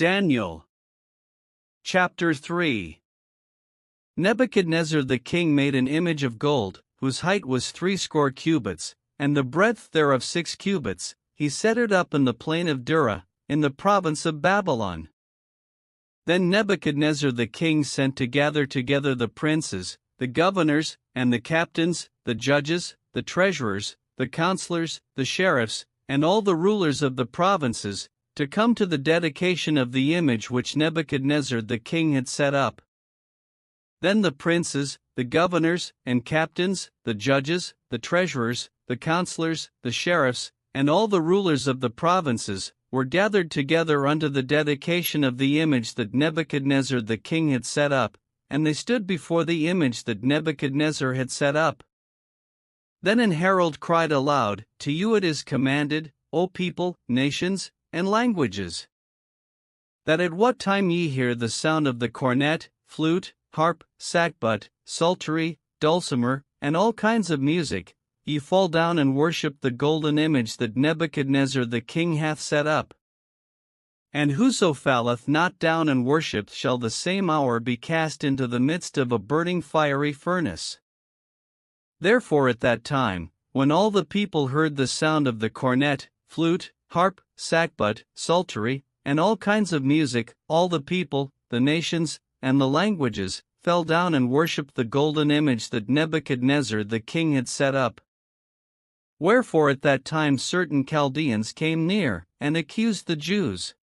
Daniel Chapter 3 Nebuchadnezzar the king made an image of gold, whose height was 60 cubits, and the breadth thereof 6 cubits. He set it up in the plain of Dura, in the province of Babylon. Then Nebuchadnezzar the king sent to gather together the princes, the governors, and the captains, the judges, the treasurers, the counselors, the sheriffs, and all the rulers of the provinces, to come to the dedication of the image which Nebuchadnezzar the king had set up. Then the princes, the governors, and captains, the judges, the treasurers, the counselors, the sheriffs, and all the rulers of the provinces, were gathered together unto the dedication of the image that Nebuchadnezzar the king had set up, and they stood before the image that Nebuchadnezzar had set up. Then an herald cried aloud, To you it is commanded, O people, nations, and languages, that at what time ye hear the sound of the cornet, flute, harp, sackbut, psaltery, dulcimer, and all kinds of music, ye fall down and worship the golden image that Nebuchadnezzar the king hath set up. And whoso falleth not down and worshipeth shall the same hour be cast into the midst of a burning fiery furnace. Therefore at that time, when all the people heard the sound of the cornet, flute, harp, sackbut, psaltery, and all kinds of music, all the people, the nations, and the languages, fell down and worshipped the golden image that Nebuchadnezzar the king had set up. Wherefore at that time certain Chaldeans came near, and accused the Jews.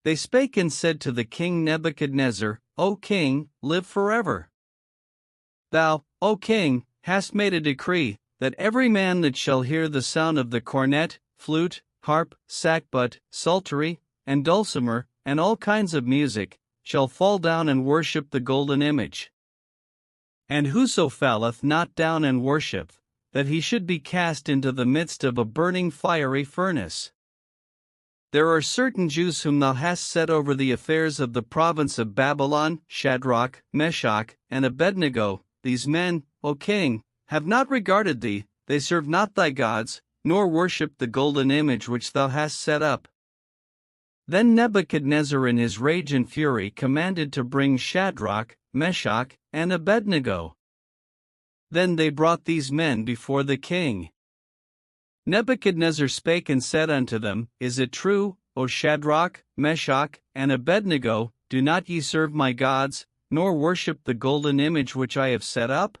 They spake and said to the king Nebuchadnezzar, O king, live forever. Thou, O king, hast made a decree, that every man that shall hear the sound of the cornet, flute, harp, sackbut, psaltery, and dulcimer, and all kinds of music, shall fall down and worship the golden image. And whoso falleth not down and worshipeth, that he should be cast into the midst of a burning fiery furnace. There are certain Jews whom thou hast set over the affairs of the province of Babylon, Shadrach, Meshach, and Abednego. These men, O king, have not regarded thee, they serve not thy gods, nor worship the golden image which thou hast set up. Then Nebuchadnezzar in his rage and fury commanded to bring Shadrach, Meshach, and Abednego. Then they brought these men before the king. Nebuchadnezzar spake and said unto them, Is it true, O Shadrach, Meshach, and Abednego, do not ye serve my gods, nor worship the golden image which I have set up?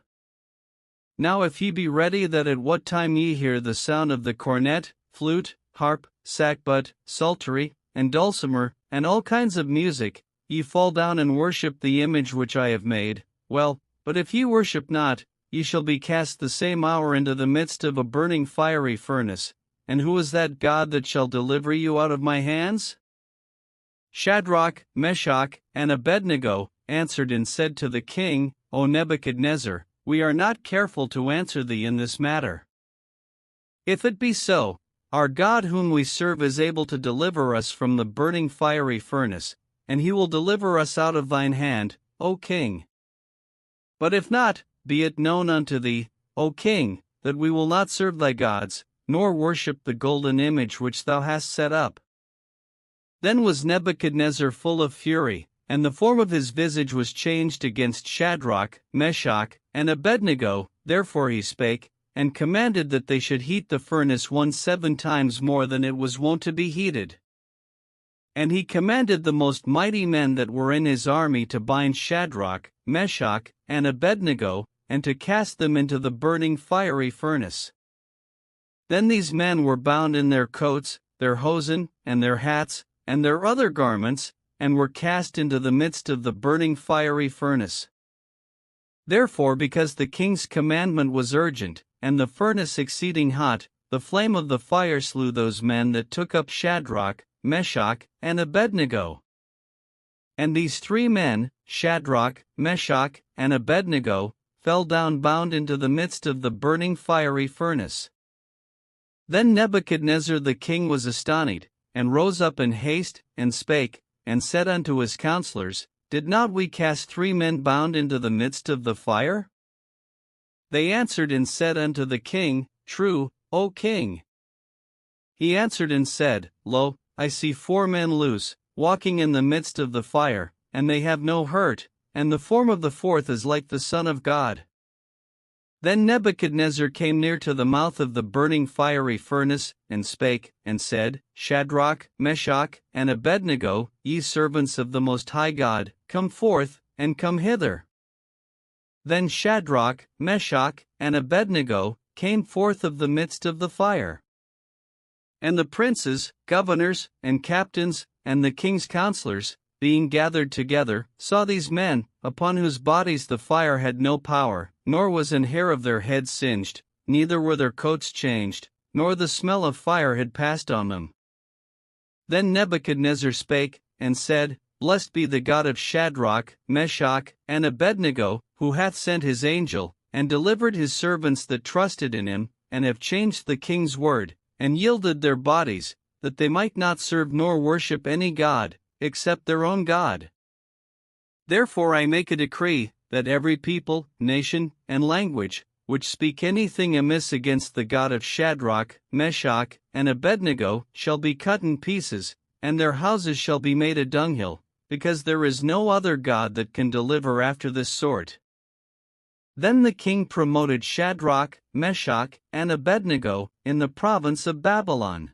Now if ye be ready that at what time ye hear the sound of the cornet, flute, harp, sackbut, psaltery, and dulcimer, and all kinds of music, ye fall down and worship the image which I have made, well, but if ye worship not, ye shall be cast the same hour into the midst of a burning fiery furnace. And who is that God that shall deliver you out of my hands? Shadrach, Meshach, and Abednego answered and said to the king, O Nebuchadnezzar, we are not careful to answer thee in this matter. If it be so, our God whom we serve is able to deliver us from the burning fiery furnace, and he will deliver us out of thine hand, O king. But if not, be it known unto thee, O king, that we will not serve thy gods, nor worship the golden image which thou hast set up. Then was Nebuchadnezzar full of fury, and the form of his visage was changed against Shadrach, Meshach, and Abednego. Therefore he spake, and commanded that they should heat the furnace 17 times more than it was wont to be heated. And he commanded the most mighty men that were in his army to bind Shadrach, Meshach, and Abednego, and to cast them into the burning fiery furnace. Then these men were bound in their coats, their hosen, and their hats, and their other garments, and were cast into the midst of the burning fiery furnace. Therefore, because the king's commandment was urgent, and the furnace exceeding hot, the flame of the fire slew those men that took up Shadrach, Meshach, and Abednego. And these 3 men, Shadrach, Meshach, and Abednego, fell down bound into the midst of the burning fiery furnace. Then Nebuchadnezzar the king was astonied, and rose up in haste, and spake, and said unto his counselors, Did not we cast 3 men bound into the midst of the fire? They answered and said unto the king, True, O king. He answered and said, Lo, I see 4 men loose, walking in the midst of the fire, and they have no hurt, and the form of the fourth is like the Son of God. Then Nebuchadnezzar came near to the mouth of the burning fiery furnace, and spake, and said, Shadrach, Meshach, and Abednego, ye servants of the Most High God, come forth, and come hither. Then Shadrach, Meshach, and Abednego came forth of the midst of the fire. And the princes, governors, and captains, and the king's counselors, being gathered together, saw these men, upon whose bodies the fire had no power, nor was an hair of their heads singed, neither were their coats changed, nor the smell of fire had passed on them. Then Nebuchadnezzar spake, and said, Blessed be the God of Shadrach, Meshach, and Abednego, who hath sent his angel, and delivered his servants that trusted in him, and have changed the king's word, and yielded their bodies, that they might not serve nor worship any god, except their own God. Therefore I make a decree, that every people, nation, and language, which speak anything amiss against the God of Shadrach, Meshach, and Abednego, shall be cut in pieces, and their houses shall be made a dunghill, because there is no other God that can deliver after this sort. Then the king promoted Shadrach, Meshach, and Abednego in the province of Babylon.